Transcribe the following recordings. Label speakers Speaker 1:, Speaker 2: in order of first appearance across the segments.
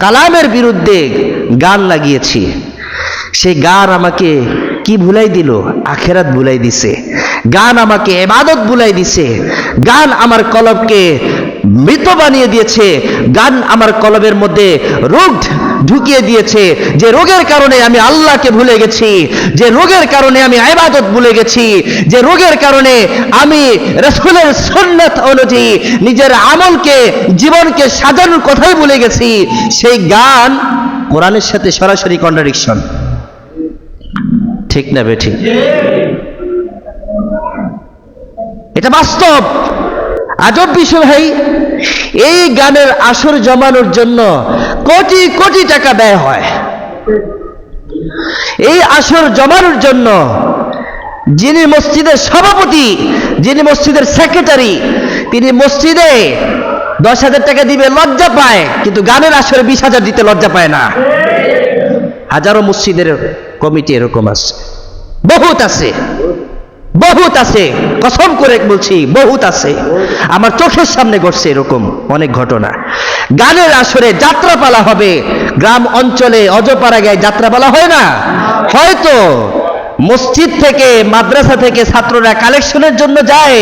Speaker 1: কালামের বিরুদ্ধে গান লাগিয়েছি, সেই গান আমাকে কি ভুলাই দিল? আখেরাত ভুলাই দিছে। গান আমাকে ইবাদত ভুলাই দিছে। গান আমার কলবকে মৃত বানিয়ে দিয়েছে। গান আমার কলবের মধ্যে রোগ ঢুকিয়ে দিয়েছে, যে রোগের কারণে আমি আল্লাহকে ভুলে গেছি, যে রোগের কারণে আমি ইবাদত ভুলে গেছি, যে রোগের কারণে আমি রাসূলের সুন্নাত অনুযায়ী নিজের আমলকে, জীবনকে সাজানোর কথাই ভুলে গেছি। সেই গান কোরআনের সাথে সরাসরি কন্ট্রাডিকশন। ঠিক না বেঠিক? এটা বাস্তব। আজব বিষয় ভাই, এই গানের আসর জমানোর জন্য কোটি কোটি টাকা ব্যয় হয়। এই আসর জমানোর জন্য যিনি মসজিদের সভাপতি, যিনি মসজিদের সেক্রেটারি, তিনি মসজিদে 10,000 টাকা দিবে লজ্জা পায়, কিন্তু গানের আসরে 20,000 দিতে লজ্জা পায় না। হাজারো মসজিদের কমিটি এরকম আছে, বহুত আছে, বহুত আছে, কসম করে বলছি বহুত আছে। আমার চোখের সামনে ঘটছে এরকম অনেক ঘটনা। গানের আসরে যাত্রাপালা হবে, গ্রাম অঞ্চলে অজপাড়া গায়ে যাত্রাপালা হয় না? হয়তো মসজিদ থেকে, মাদ্রাসা থেকে ছাত্ররা কালেকশনের জন্য যায়,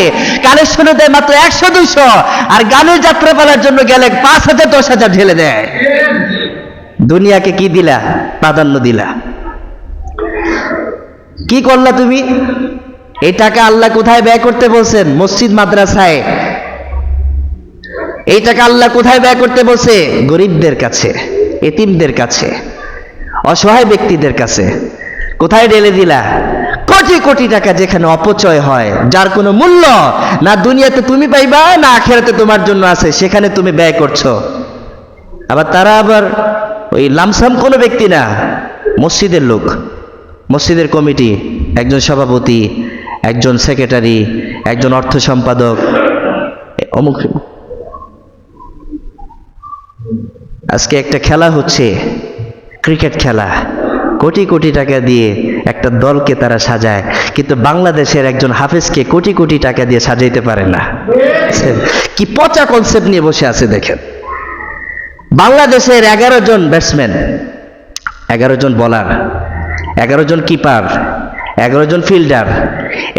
Speaker 1: কালেকশনে দেয় মাত্র 100-200, আর গানের যাত্রাপালার জন্য গেলে 5,000-10,000 ঢেলে দেয়। দুনিয়াকে কি দিলা? প্রাধান্য দিলা। কি করলা তুমি? এই টাকা আল্লাহ কোথায় ব্যয় করতে বলছেন? মসজিদ মাদ্রাসায়। এই টাকা আল্লাহ কোথায় ব্যয় করতে বলছে? গরিবদের কাছে, এতিমদের কাছে, অসহায় ব্যক্তিদের কাছে। কোথায় ঢেলে দিলা? কোটি কোটি টাকা যেখানে অপচয় হয়, যার কোনো মূল্য না দুনিয়াতে তুমি পাইবা না আখিরাতে তোমার জন্য আছে, সেখানে তুমি ব্যয় করছো। আবার তারা আবার ওই লামসাম কোনো ব্যক্তি না, মসজিদের লোক, মসজিদের কমিটি, একজন সভাপতি, একজন সেক্রেটারি, একজন অর্থ সম্পাদক, অমুক। আজকে একটা খেলা হচ্ছে, ক্রিকেট খেলা, কোটি কোটি টাকা দিয়ে একটা দলকে তারা সাজায়, কিন্তু বাংলাদেশের একজন হাফেজকে কোটি কোটি টাকা দিয়ে সাজাইতে পারে না। কি পচা কনসেপ্ট নিয়ে বসে আছে দেখেন। বাংলাদেশের 11 জন ব্যাটসম্যান, 11 জন বোলার, 11 জন কিপার, 11 জন ফিল্ডার,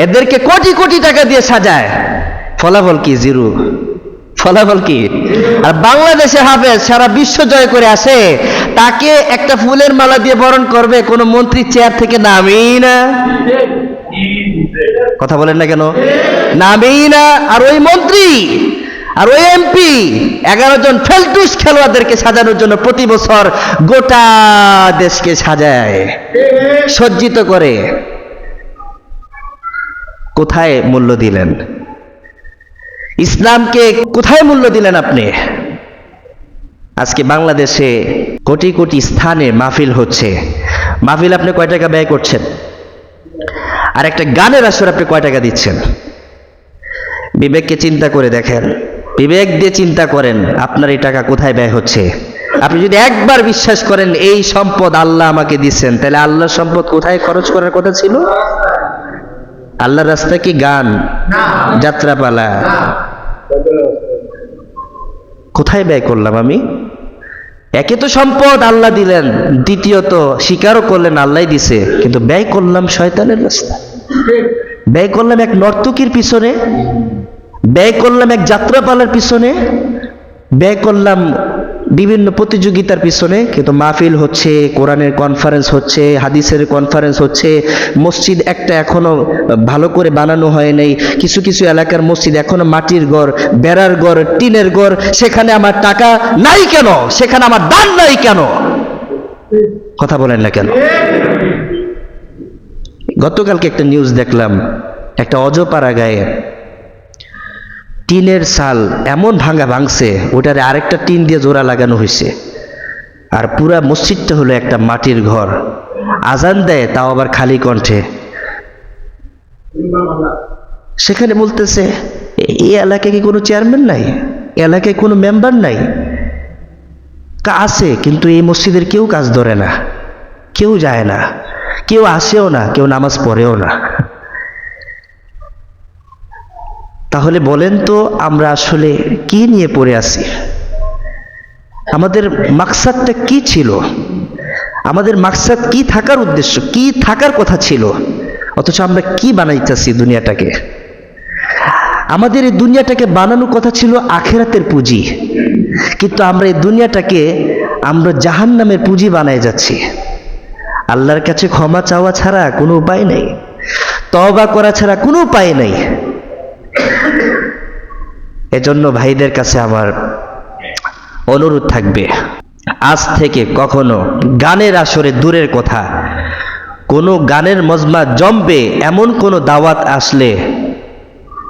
Speaker 1: এদেরকে কোটি কোটি টাকা দিয়ে সাজায়, ফলাফল কি? জিরো। ফলাফল কি? আর বাংলাদেশে হাফেজ সারা বিশ্ব জয় করে আসে, তাকে একটা ফুলের মালা দিয়ে বরণ করবে, কোন মন্ত্রী চেয়ার থেকে নামেই না। কথা বলেন না কেন? নামেই না। আর ওই মন্ত্রী আর ওই এমপি 11 জন ফেলটুস খেলোয়াড়দেরকে সাজানোর জন্য প্রতি বছর গোটা দেশকে সাজায়, সজ্জিত করে। কোথায় মূল্য দিলেন? ইসলামকে কোথায় মূল্য দিলেন আপনি? আজকে বাংলাদেশে কোটি কোটি স্থানে মাহফিল হচ্ছে। মাহফিল আপনি কয় টাকা ব্যয় করছেন? আর একটা গানের আসর আপনি কয় টাকা দিচ্ছেন? বিবেককে চিন্তা করে দেখেন, বিবেক দিয়ে চিন্তা করেন আপনার এই টাকা কোথায় ব্যয় হচ্ছে। আপনি যদি একবার বিশ্বাস করেন এই সম্পদ আল্লাহ আমাকে দিচ্ছেন, তাহলে আল্লাহর সম্পদ কোথায় খরচ করার কথা ছিল? আল্লাহর রাস্তায় কি গান, যাত্রাপালা? কোথায় ব্যয় করলাম আমি? একে তো সম্পদ আল্লাহ দিলেন, দ্বিতীয়ত স্বীকারও করলেন আল্লাহ দিছে, কিন্তু ব্যয় করলাম শয়তানের রাস্তা, ব্যয় করলাম এক নর্তকীর পিছনে, ব্যয় করলাম এক যাত্রাপালার পিছনে, ব্যয় করলাম বিভিন্ন প্রতিযোগিতার পিছনে। কিন্তু মাহফিল হচ্ছে, কোরআনের কনফারেন্স হচ্ছে, হাদিসের কনফারেন্স হচ্ছে, মসজিদ একটা এখনো ভালো করে বানানো হয় নাই, কিছু কিছু এলাকার মসজিদ এখনো মাটির ঘর, বেড়ার ঘর, টিনের ঘর। সেখানে আমার টাকা নাই কেন? সেখানে আমার দান নাই কেন? কথা বলেন না কেন? গতকালকে একটা নিউজ দেখলাম, একটা অজপাড়া গায়ে টিনের চাল এমন ভাঙছে, ওটারে আরেকটা টিন দিয়ে জোড়া লাগানো হয়েছে, আর পুরা মসজিদটা হলো একটা মাটির ঘর। আজান দেয় তাও আবার খালি কণ্ঠে। সেখানে বলতেছে এই এলাকায় কি কোনো চেয়ারম্যান নাই? এলাকায় কোনো মেম্বার নাই? আছে, কিন্তু এই মসজিদের কেউ কাজ ধরে না, কেউ যায় না, কেউ আসেও না, কেউ নামাজ পড়েও না। তাহলে বলেন তো আমরা আসলে কি নিয়ে পড়ে আছি? আমাদের মাকসাদটা কি ছিল? আমাদের মাকসাদ কি থাকার উদ্দেশ্য, কি থাকার কথা ছিল? অথচ আমরা কি বানাইতেছি দুনিয়াটাকে? আমাদের এই দুনিয়াটাকে বানানোর কথা ছিল আখিরাতের পুঁজি, কিন্তু আমরা এই দুনিয়াটাকে আমরা জাহান্নামের পুঁজি বানায় যাচ্ছি। আল্লাহর কাছে ক্ষমা চাওয়া ছাড়া কোনো উপায় নেই, তওবা করা ছাড়া কোনো উপায় নেই। এজন্য ভাইদের কাছে আমার অনুরোধ থাকবে, আজ থেকে কখনো গানের আসরে দূরের কথা, কোনো গানের মজমা জমবে এমন কোনো দাওয়াত আসলে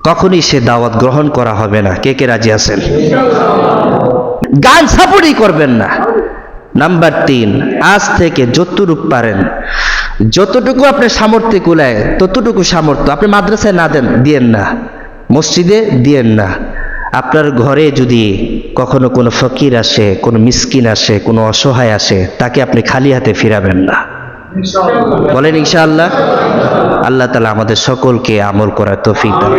Speaker 1: কখনই সে দাওয়াত গ্রহণ করা হবে না। কে কে রাজি আছেন? গান সাপোর্টই করবেন না। নাম্বার 3, আজ থেকে যতটুকু পারেন, যতটুকু আপনার সামর্থ্যে কুলায় ততটুকু সামর্থ্য আপনি মাদ্রাসায় না দেন, দিয়েন না, মসজিদে দিয়েন না। আপনার ঘরে যদি কখনো কোনো ফকির আসে, কোনো মিসকিন আসে, কোনো অসহায় আসে, তাকে আপনি খালি হাতে ফিরাবেন না। বলেন ইনশাআল্লাহ। আল্লাহ তাআলা আমাদের সকলকে আমল করার তৌফিক দান।